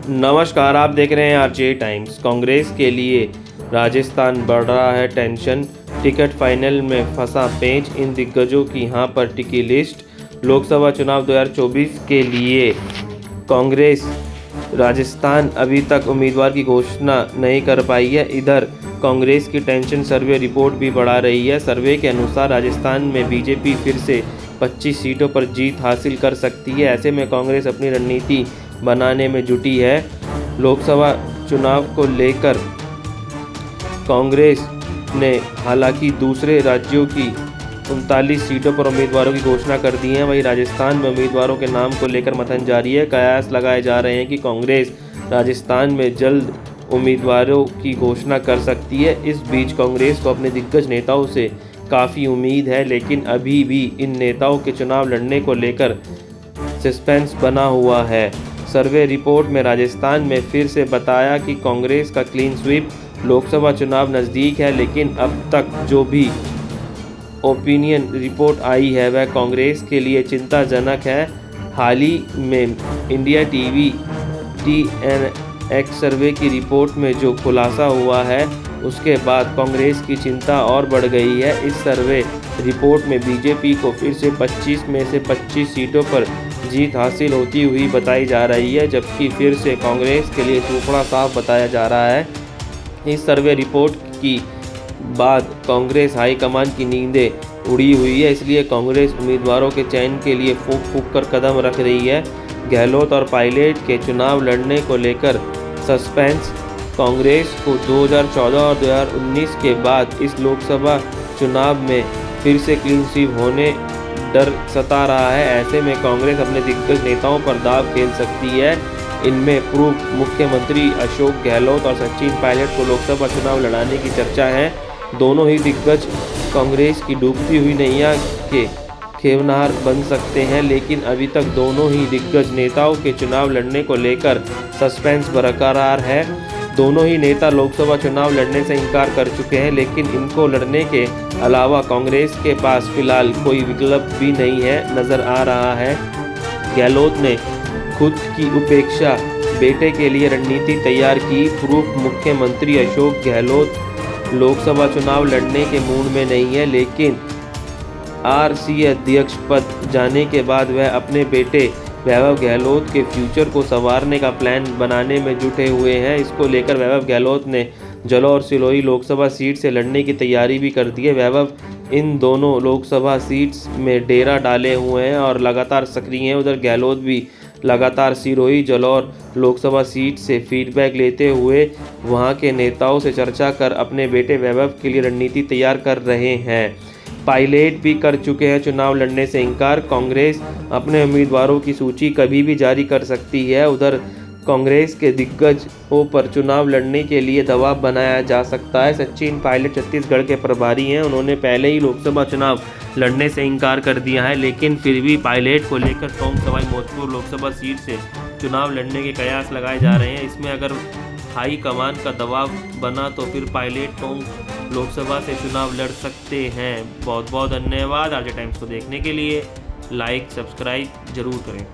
नमस्कार, आप देख रहे हैं आरजे टाइम्स। कांग्रेस के लिए राजस्थान बढ़ रहा है टेंशन, टिकट फाइनल में फंसा पेंच, इन दिग्गजों की यहां पर टिकी लिस्ट। लोकसभा चुनाव 2024 के लिए कांग्रेस राजस्थान अभी तक उम्मीदवार की घोषणा नहीं कर पाई है। इधर कांग्रेस की टेंशन सर्वे रिपोर्ट भी बढ़ा रही है। सर्वे के अनुसार राजस्थान में बीजेपी फिर से 25 सीटों पर जीत हासिल कर सकती है। ऐसे में कांग्रेस अपनी रणनीति बनाने में जुटी है। लोकसभा चुनाव को लेकर कांग्रेस ने हालांकि दूसरे राज्यों की 39 सीटों पर उम्मीदवारों की घोषणा कर दी है। वहीं राजस्थान में उम्मीदवारों के नाम को लेकर मंथन जारी है। कयास लगाए जा रहे हैं कि कांग्रेस राजस्थान में जल्द उम्मीदवारों की घोषणा कर सकती है। इस बीच कांग्रेस को अपने दिग्गज नेताओं से काफ़ी उम्मीद है, लेकिन अभी भी इन नेताओं के चुनाव लड़ने को लेकर सस्पेंस बना हुआ है। सर्वे रिपोर्ट में राजस्थान में फिर से बताया कि कांग्रेस का क्लीन स्वीप। लोकसभा चुनाव नज़दीक है, लेकिन अब तक जो भी ओपिनियन रिपोर्ट आई है वह कांग्रेस के लिए चिंताजनक है। हाल ही में इंडिया टीवी TNX सर्वे की रिपोर्ट में जो खुलासा हुआ है उसके बाद कांग्रेस की चिंता और बढ़ गई है। इस सर्वे रिपोर्ट में बीजेपी को फिर से 25 में से 25 सीटों पर जीत हासिल होती हुई बताई जा रही है, जबकि फिर से कांग्रेस के लिए सूखड़ा साफ बताया जा रहा है। इस सर्वे रिपोर्ट की बाद कांग्रेस हाईकमान की नींदें उड़ी हुई है, इसलिए कांग्रेस उम्मीदवारों के चयन के लिए फूंक फूंक कर कदम रख रही है। गहलोत और पायलट के चुनाव लड़ने को लेकर सस्पेंस। कांग्रेस को 2014 और 2019 के बाद इस लोकसभा चुनाव में फिर से क्लीन स्वीप होने डर सता रहा है। ऐसे में कांग्रेस अपने दिग्गज नेताओं पर दाव खेल सकती है। इनमें पूर्व मुख्यमंत्री अशोक गहलोत और सचिन पायलट को लोकसभा चुनाव लड़ाने की चर्चा है। दोनों ही दिग्गज कांग्रेस की डूबती हुई नैया के खेवनार बन सकते हैं, लेकिन अभी तक दोनों ही दिग्गज नेताओं के चुनाव लड़ने को लेकर सस्पेंस बरकरार है। दोनों ही नेता लोकसभा चुनाव लड़ने से इनकार कर चुके हैं, लेकिन इनको लड़ने के अलावा कांग्रेस के पास फिलहाल कोई विकल्प भी नहीं है नजर आ रहा है। गहलोत ने खुद की उपेक्षा बेटे के लिए रणनीति तैयार की। पूर्व मुख्यमंत्री अशोक गहलोत लोकसभा चुनाव लड़ने के मूड में नहीं है, लेकिन RC अध्यक्ष पद जाने के बाद वह अपने बेटे वैभव गहलोत के फ्यूचर को संवारने का प्लान बनाने में जुटे हुए हैं। इसको लेकर वैभव गहलोत ने जलौर और सिरोही लोकसभा सीट से लड़ने की तैयारी भी कर दी है। वैभव इन दोनों लोकसभा सीट्स में डेरा डाले हुए हैं और लगातार सक्रिय हैं। उधर गहलोत भी लगातार सिरोही जलौर लोकसभा सीट से फीडबैक लेते हुए वहां के नेताओं से चर्चा कर अपने बेटे वैभव के लिए रणनीति तैयार कर रहे हैं। पायलट भी कर चुके हैं चुनाव लड़ने से इनकार। कांग्रेस अपने उम्मीदवारों की सूची कभी भी जारी कर सकती है। उधर कांग्रेस के दिग्गजों पर चुनाव लड़ने के लिए दबाव बनाया जा सकता है। सचिन पायलट छत्तीसगढ़ के प्रभारी हैं। उन्होंने पहले ही लोकसभा चुनाव लड़ने से इनकार कर दिया है, लेकिन फिर भी पायलट को लेकर टोंक सवाई माधोपुर लोकसभा सीट से चुनाव लड़ने के कयास लगाए जा रहे हैं। इसमें अगर हाई कमान का दबाव बना तो फिर पायलट टोंक लोकसभा से चुनाव लड़ सकते हैं। बहुत बहुत धन्यवाद। आरजे टाइम्स को देखने के लिए लाइक सब्सक्राइब जरूर करें।